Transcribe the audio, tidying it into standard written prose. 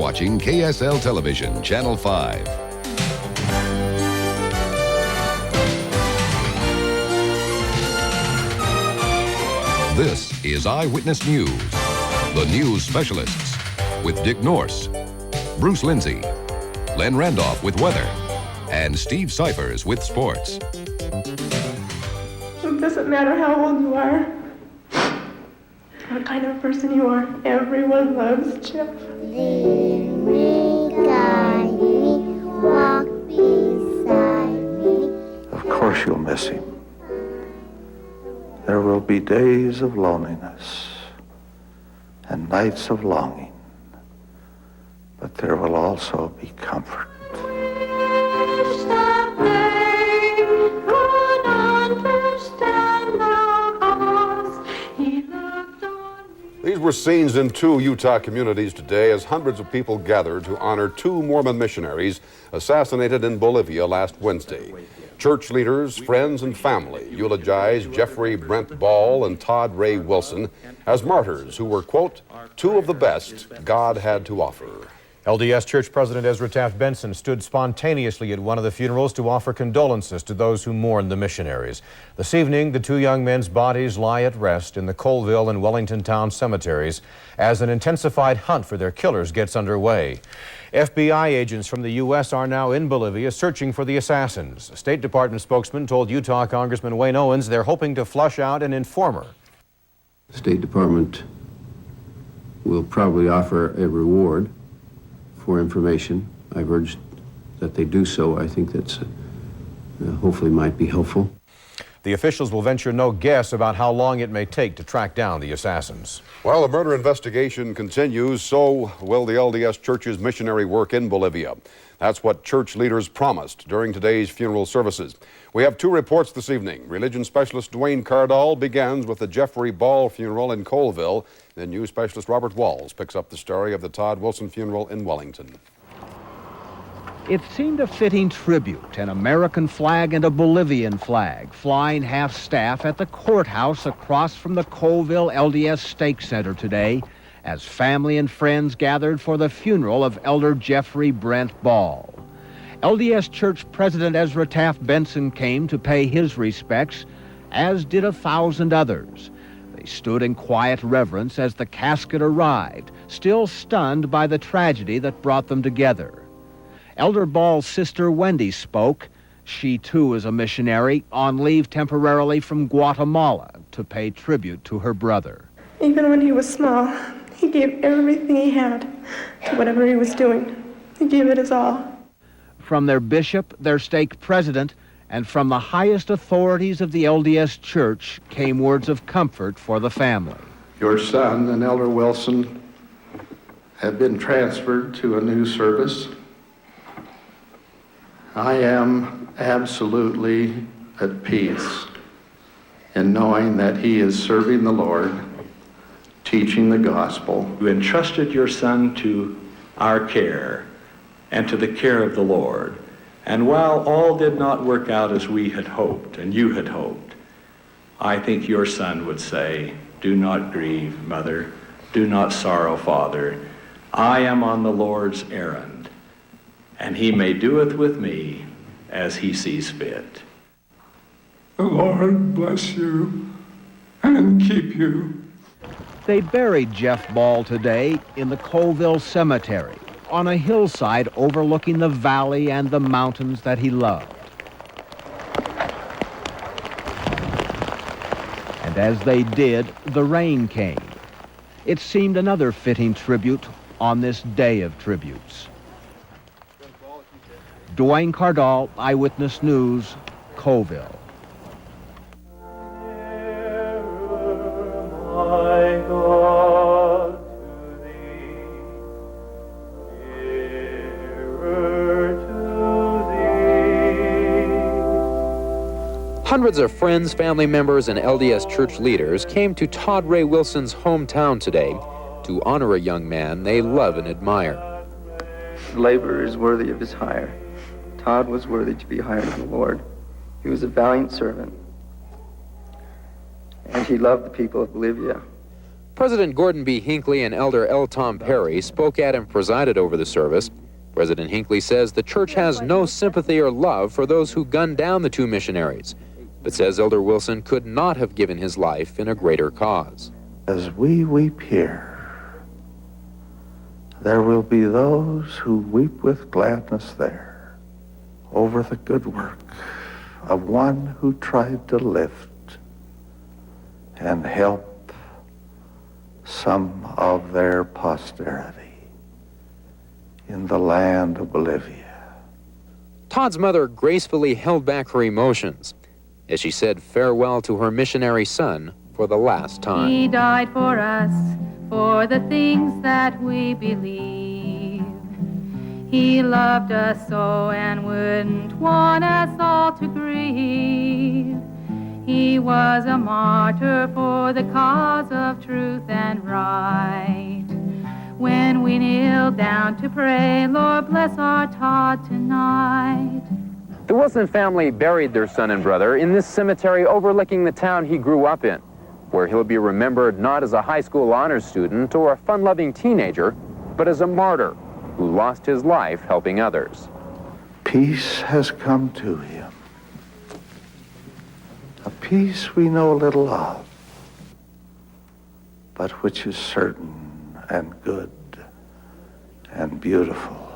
watching KSL Television, Channel 5. This is Eyewitness News. The news specialists with Dick Norse, Bruce Lindsay, Len Randolph with weather, and Steve Cyphers with sports. It doesn't matter how old you are, what kind of person you are, everyone loves Jeff. Lead me, guide me, walk beside me. Of course you'll miss him. There will be days of loneliness and nights of longing, but there will also be comfort. These were scenes in two Utah communities today as hundreds of people gathered to honor two Mormon missionaries assassinated in Bolivia last Wednesday. Church leaders, friends, and family eulogized Jeffrey Brent Ball and Todd Ray Wilson as martyrs who were, quote, two of the best God had to offer. LDS Church President Ezra Taft Benson stood spontaneously at one of the funerals to offer condolences to those who mourned the missionaries. This evening, the two young men's bodies lie at rest in the Colville and Wellington town cemeteries as an intensified hunt for their killers gets underway. FBI agents from the U.S. are now in Bolivia searching for the assassins. A State Department spokesman told Utah Congressman Wayne Owens they're hoping to flush out an informer. The State Department will probably offer a reward for information. I've urged that they do so. I think that's hopefully might be helpful. The officials will venture no guess about how long it may take to track down the assassins. While the murder investigation continues, so will the LDS Church's missionary work in Bolivia. That's what church leaders promised during today's funeral services. We have two reports this evening. Religion specialist Dwayne Cardall begins with the Jeffrey Ball funeral in Colville. Then news specialist Robert Walls picks up the story of the Todd Wilson funeral in Wellington. It seemed a fitting tribute, an American flag and a Bolivian flag, flying half-staff at the courthouse across from the Colville LDS Stake Center today as family and friends gathered for the funeral of Elder Jeffrey Brent Ball. LDS Church President Ezra Taft Benson came to pay his respects, as did 1,000 others. They stood in quiet reverence as the casket arrived, still stunned by the tragedy that brought them together. Elder Ball's sister Wendy spoke. She too is a missionary on leave temporarily from Guatemala to pay tribute to her brother. Even when he was small, he gave everything he had to whatever he was doing. He gave it his all. From their bishop, their stake president, and from the highest authorities of the LDS Church came words of comfort for the family. Your son and Elder Wilson have been transferred to a new service. I am absolutely at peace in knowing that he is serving the Lord, teaching the gospel. You entrusted your son to our care and to the care of the Lord. And while all did not work out as we had hoped and you had hoped, I think your son would say, do not grieve, mother. Do not sorrow, father. I am on the Lord's errand, and he may doeth with me as he sees fit. The Lord bless you and keep you. They buried Jeff Ball today in the Colville Cemetery on a hillside overlooking the valley and the mountains that he loved. And as they did, the rain came. It seemed another fitting tribute on this day of tributes. Dwayne Cardall, Eyewitness News, Colville. Hundreds of friends, family members, and LDS Church leaders came to Todd Ray Wilson's hometown today to honor a young man they love and admire. The laborer is worthy of his hire. Todd was worthy to be hired of the Lord. He was a valiant servant, and he loved the people of Bolivia. President Gordon B. Hinckley and Elder L. Tom Perry spoke at and presided over the service. President Hinckley says the church has no sympathy or love for those who gunned down the two missionaries, but says Elder Wilson could not have given his life in a greater cause. As we weep here, there will be those who weep with gladness there over the good work of one who tried to lift and help some of their posterity in the land of Bolivia. Todd's mother gracefully held back her emotions as she said farewell to her missionary son for the last time. He died for us, for the things that we believe. He loved us so and wouldn't want us all to grieve. He was a martyr for the cause of truth and right. When we kneel down to pray, Lord, bless our Todd tonight. The Wilson family buried their son and brother in this cemetery overlooking the town he grew up in, where he'll be remembered not as a high school honors student or a fun-loving teenager, but as a martyr who lost his life helping others. Peace has come to him, a peace we know little of, but which is certain and good and beautiful.